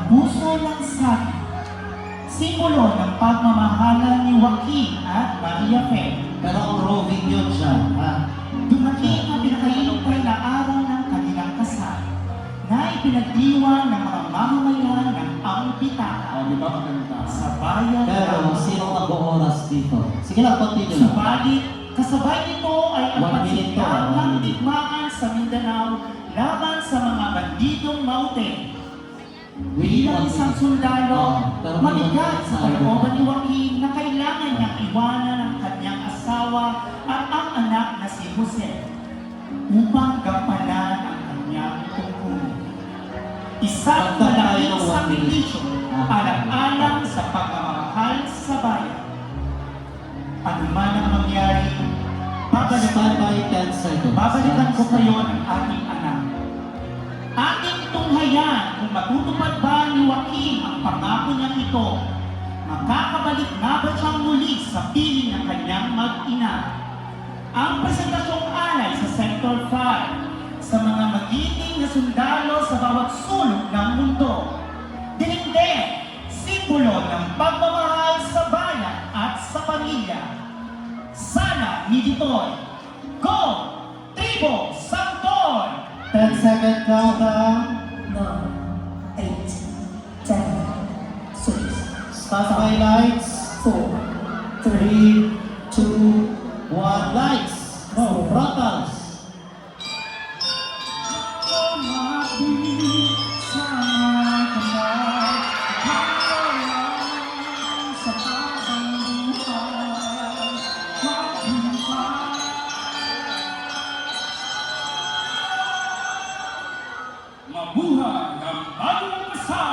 puso ng saging, simbolo ng pagmamahalan ni Joaquin at Maria Fe. Pero ang roving yun siya, ha? Dumating ang pinakahinintay na araw ng kanilang kasal na ipinagdiwang ng mga mamamayan ng Ampitaka Di ba maganda? sa bayan Pero sino ang buong oras dito? Sige lang, continue lang. Subalit, kasabay nito ay ang 1 minute to, pagsiklab ng 1 minute. digmaan sa Mindanao laban sa mga bandidong Maute. We Bilang want isang to- sundalo, pero mabigat we sa want to- kalooban ni Joaquin na kailangan niyang iwanan ang kanyang asawa at ang anak na si Jose upang gampanan ang kanyang tungkulin. Isang Pagka tayo malaking ng 1 minute. sakripisyo alang-alang sa pagmamahal sa bayan. Ano man ang mangyari, Stand by 10 seconds. babalikan ko kayo ng ating anak. Ating tunghayan kung matutupad ba ni Joaquin ang pangako niyang ito. Makakabalik na ba siyang muli sa piling ng kanyang mag-ina? Ang presentasyong alay sa Sector 5 sa mga magiting na sundalo sa bawat sulok ng mundo. Dinigdig, simbolo ng pagmamahal sa bayan at sa pamilya. Sana Miditoy, Go! Tribo Santoy! 10-second countdown. 9, 8, 10, 6, Standby lights. 4, 3, 2, 1. Lights. No, frontals. Mabuhay ang bagong kasal!